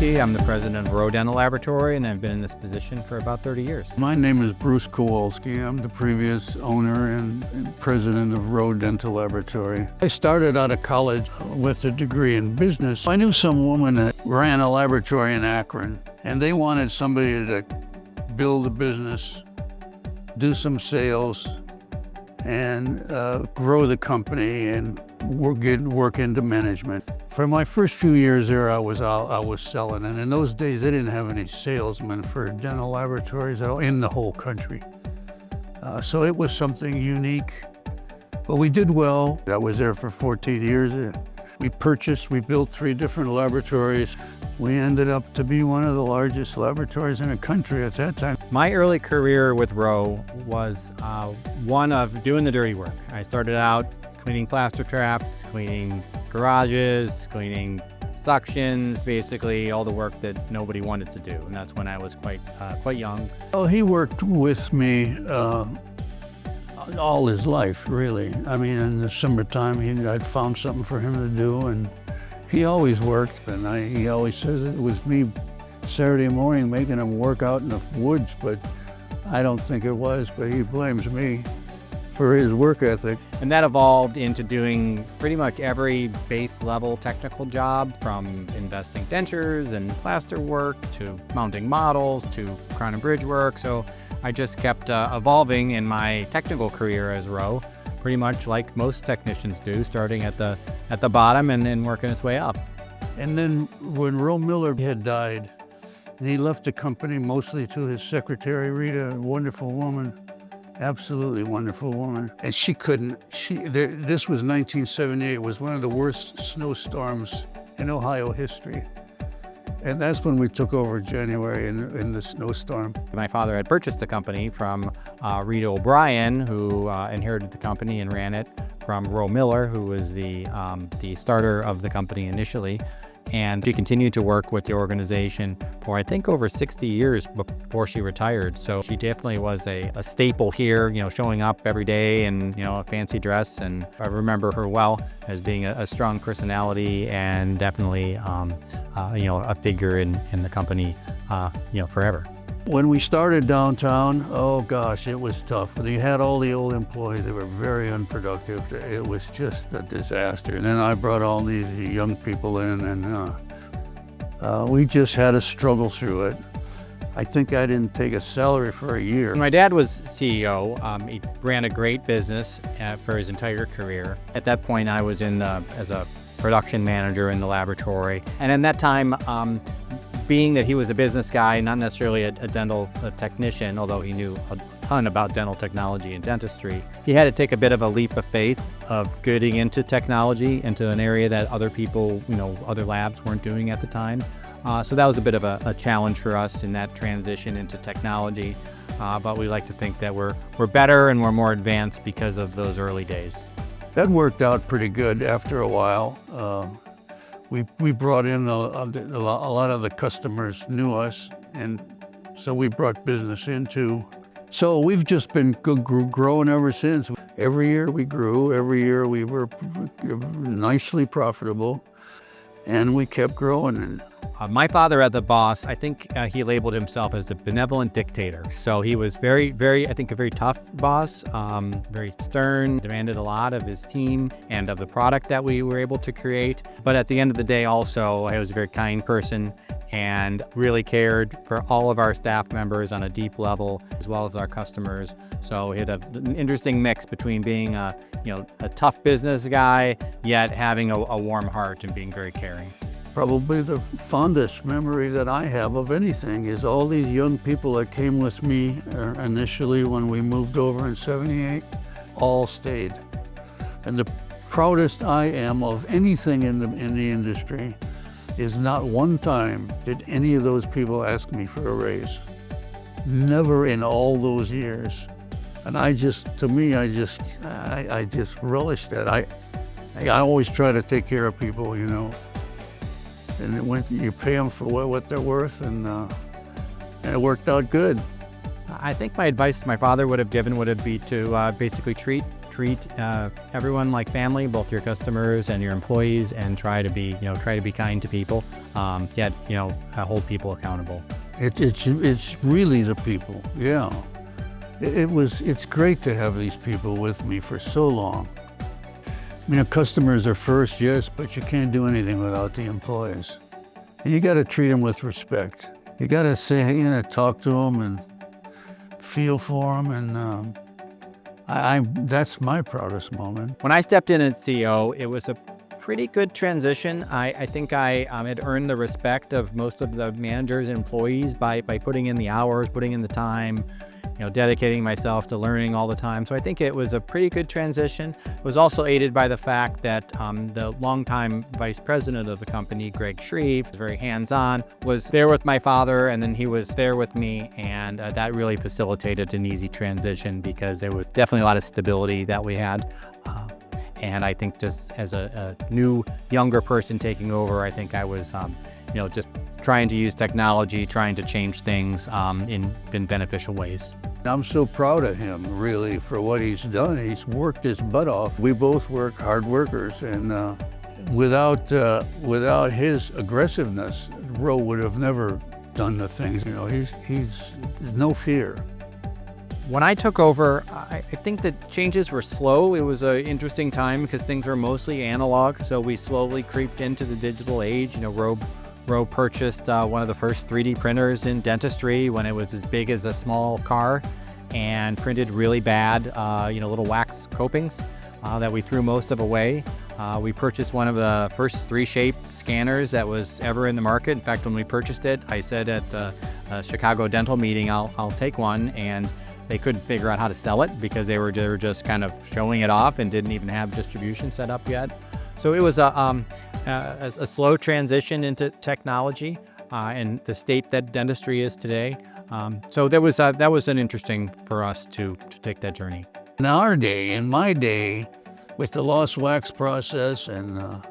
Kowalski. I'm the president of ROE Dental Laboratory, and I've been in this position for about 30 years. My name is Bruce Kowalski. I'm the previous owner and president of ROE Dental Laboratory. I started out of college with a degree in business. I knew some woman that ran a laboratory in Akron, and they wanted somebody to build a business, do some sales, and grow the company and work into management. For my first few years there, I was selling, and in those days they didn't have any salesmen for dental laboratories at all in the whole country. So it was something unique, but we did well. I was there for 14 years. We built 3 different laboratories. We ended up to be one of the largest laboratories in the country at that time. My early career with ROE was one of doing the dirty work. I started out cleaning plaster traps, cleaning garages, cleaning suctions, basically all the work that nobody wanted to do. And that's when I was quite young. Well, he worked with me all his life, really. I mean, in the summertime, I'd found something for him to do, and he always worked. And he always says it was me Saturday morning making him work out in the woods, but I don't think it was, but he blames me for his work ethic. And that evolved into doing pretty much every base level technical job, from investing dentures and plaster work to mounting models to crown and bridge work. So I just kept evolving in my technical career as ROE, pretty much like most technicians do, starting at the bottom and then working its way up. And then when Roe Miller had died, and he left the company mostly to his secretary, Rita, a wonderful woman, absolutely wonderful woman. And this was 1978, it was one of the worst snowstorms in Ohio history. And that's when we took over January in the snowstorm. My father had purchased the company from Rita O'Brien, who inherited the company and ran it from Roe Miller, who was the starter of the company initially. And she continued to work with the organization for, I think, over 60 years before she retired. So she definitely was a staple here, showing up every day in, a fancy dress. And I remember her well as being a strong personality and definitely, a figure in the company, forever. When we started downtown, oh gosh, it was tough. You had all the old employees, they were very unproductive. It was just a disaster. And then I brought all these young people in, and we just had to struggle through it. I think I didn't take a salary for a year. My dad was CEO. He ran a great business for his entire career. At that point, I was as a production manager in the laboratory. And in that time, being that he was a business guy, not necessarily a dental technician, although he knew a ton about dental technology and dentistry, he had to take a bit of a leap of faith of getting into technology, into an area that other people, other labs weren't doing at the time. So that was a bit of a challenge for us in that transition into technology. But we like to think that we're better and we're more advanced because of those early days. That worked out pretty good after a while. We brought in a lot of the customers knew us, and so we brought business in too. So we've just been growing ever since. Every year we grew, every year we were nicely profitable, and we kept growing. My father, as the boss, I think he labeled himself as a benevolent dictator. So he was very, I think, a very tough boss, very stern, demanded a lot of his team and of the product that we were able to create. But at the end of the day, also, he was a very kind person and really cared for all of our staff members on a deep level, as well as our customers. So he had an interesting mix between being a tough business guy, yet having a warm heart and being very caring. Probably the fondest memory that I have of anything is all these young people that came with me initially when we moved over in '78, all stayed. And the proudest I am of anything in the industry is not one time did any of those people ask me for a raise. Never in all those years. And I just relished that. I always try to take care of people, And you pay them for what they're worth, and it worked out good. I think my advice to my father would be to basically treat everyone like family, both your customers and your employees, and try to be kind to people. Yet hold people accountable. It's really the people. Yeah, it's great to have these people with me for so long. Customers are first, yes, but you can't do anything without the employees. And you got to treat them with respect. You got to say, talk to them and feel for them, and that's my proudest moment. When I stepped in as CEO, it was a pretty good transition. I think I had earned the respect of most of the managers and employees by putting in the hours, putting in the time, dedicating myself to learning all the time. So I think it was a pretty good transition. It was also aided by the fact that the longtime vice president of the company, Greg Shreve, very hands-on, was there with my father, and then he was there with me, and that really facilitated an easy transition because there was definitely a lot of stability that we had. And I think just as a new, younger person taking over, I think I was, just trying to use technology, trying to change things in beneficial ways. I'm so proud of him, really, for what he's done. He's worked his butt off. We both work hard workers, and without his aggressiveness, Ro would have never done the things. He's no fear. When I took over, I think the changes were slow. It was an interesting time because things were mostly analog, so we slowly creeped into the digital age. Ro purchased one of the first 3D printers in dentistry when it was as big as a small car, and printed really bad, little wax copings that we threw most of away. We purchased one of the first 3-shape scanners that was ever in the market. In fact, when we purchased it, I said at a Chicago dental meeting, I'll take one, and they couldn't figure out how to sell it because they were just kind of showing it off and didn't even have distribution set up yet. So it was a slow transition into technology and the state that dentistry is today. So that was an interesting for us to take that journey. In my day, with the lost wax process and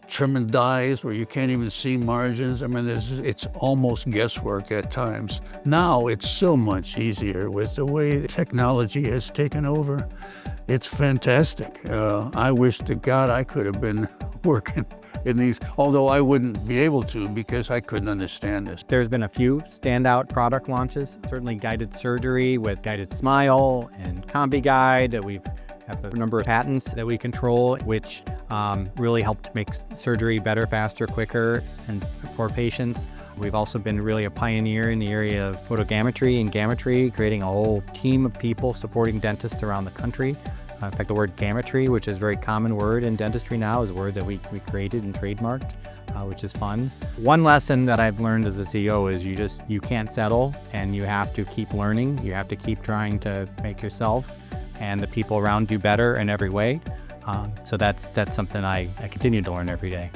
trim and dies where you can't even see margins, it's almost guesswork at times. Now it's so much easier with the way technology has taken over. It's fantastic. I wish to God I could have been working in these, although I wouldn't be able to because I couldn't understand this. There's been a few standout product launches, certainly guided surgery with Guided Smile and CombiGuide. We have a number of patents that we control, which really helped make surgery better, faster, quicker, and for patients. We've also been really a pioneer in the area of photogrammetry and grammetry, creating a whole team of people supporting dentists around the country. In fact, the word grammetry, which is a very common word in dentistry now, is a word that we created and trademarked, which is fun. One lesson that I've learned as a CEO is you can't settle, and you have to keep learning. You have to keep trying to make yourself and the people around you better in every way. So that's something I continue to learn every day.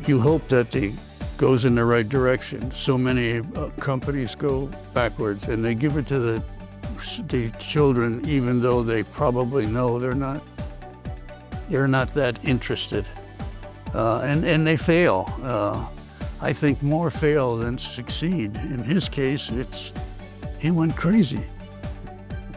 You hope that it goes in the right direction. So many companies go backwards, and they give it to the children, even though they probably know they're not that interested, and they fail. I think more fail than succeed. In his case, he went crazy.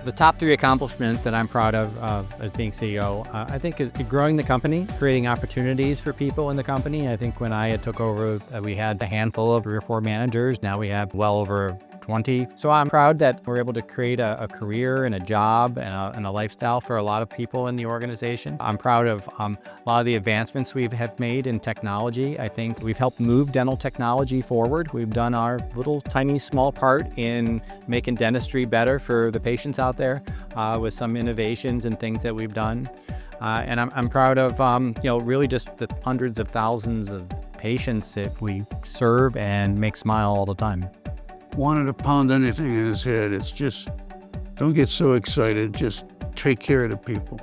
The top 3 accomplishments that I'm proud of as being CEO, I think is growing the company, creating opportunities for people in the company. I think when I took over, we had a handful of 3 or 4 managers. Now we have well over 20. So I'm proud that we're able to create a career and a job and a lifestyle for a lot of people in the organization. I'm proud of a lot of the advancements we have made in technology. I think we've helped move dental technology forward. We've done our little tiny small part in making dentistry better for the patients out there with some innovations and things that we've done. And I'm proud of really just the hundreds of thousands of patients that we serve and make smile all the time. Wanted to pound anything in his head. It's just, don't get so excited. Just take care of the people.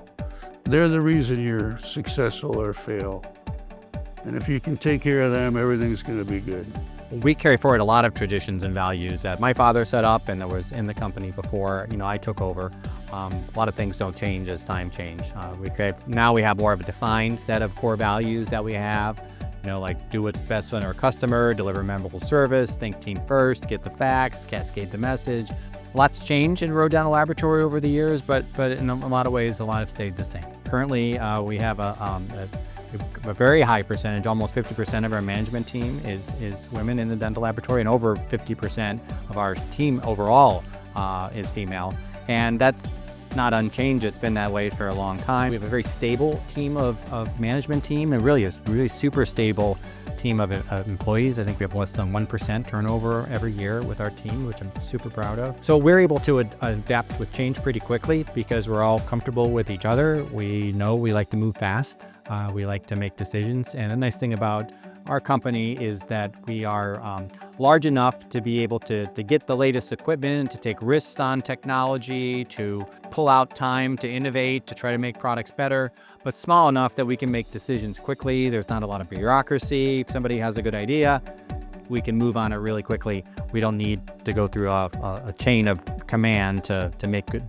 They're the reason you're successful or fail. And if you can take care of them, everything's going to be good. We carry forward a lot of traditions and values that my father set up and that was in the company before I took over. A lot of things don't change as time change. Now we have more of a defined set of core values that we have. like do what's best on our customer, deliver memorable service, think team first, get the facts, cascade the message. Lots changed in ROE Dental Laboratory over the years, but in a lot of ways, a lot have stayed the same. Currently, we have a very high percentage, almost 50% of our management team is women in the dental laboratory, and over 50% of our team overall is female. And that's not unchanged. It's been that way for a long time. We have a very stable team of management team, and really a really super stable team of employees. I think we have less than 1% turnover every year with our team, which I'm super proud of. So we're able to adapt with change pretty quickly because we're all comfortable with each other. We know we like to move fast. We like to make decisions. And the nice thing about our company is that we are large enough to be able to get the latest equipment, to take risks on technology, to pull out time to innovate, to try to make products better, but small enough that we can make decisions quickly. There's not a lot of bureaucracy. If somebody has a good idea, we can move on it really quickly. We don't need to go through a chain of command to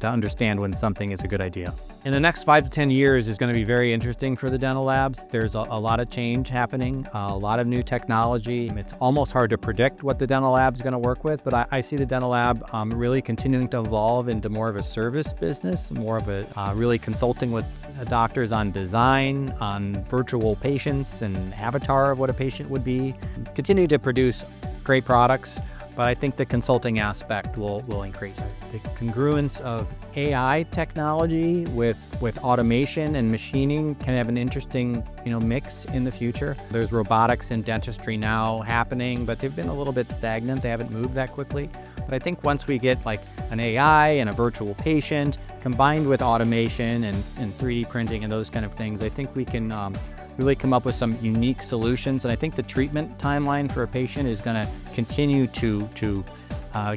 understand when something is a good idea. In the next 5 to 10 years is going to be very interesting for the dental labs. There's a lot of change happening, a lot of new technology. It's almost hard to predict what the dental lab is going to work with, but I see the dental lab really continuing to evolve into more of a service business, more of a really consulting with doctors on design, on virtual patients and avatar of what a patient would be. Continue to produce great products, but I think the consulting aspect will increase. The congruence of AI technology with automation and machining can have an interesting, mix in the future. There's robotics in dentistry now happening, but they've been a little bit stagnant. They haven't moved that quickly. But I think once we get like an AI and a virtual patient combined with automation and 3D printing and those kind of things, I think we can really come up with some unique solutions. And I think the treatment timeline for a patient is going to continue to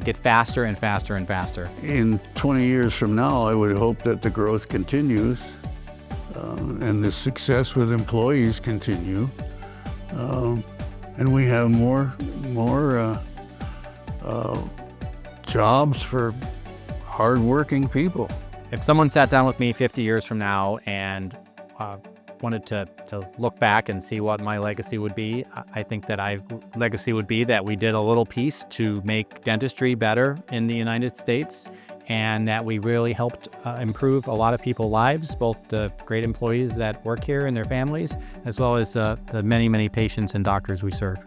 get faster and faster and faster. In 20 years from now, I would hope that the growth continues and the success with employees continue. And we have more jobs for hardworking people. If someone sat down with me 50 years from now and wanted to look back and see what my legacy would be, I think that legacy would be that we did a little piece to make dentistry better in the United States, and that we really helped improve a lot of people's lives, both the great employees that work here and their families, as well as the many, many patients and doctors we serve.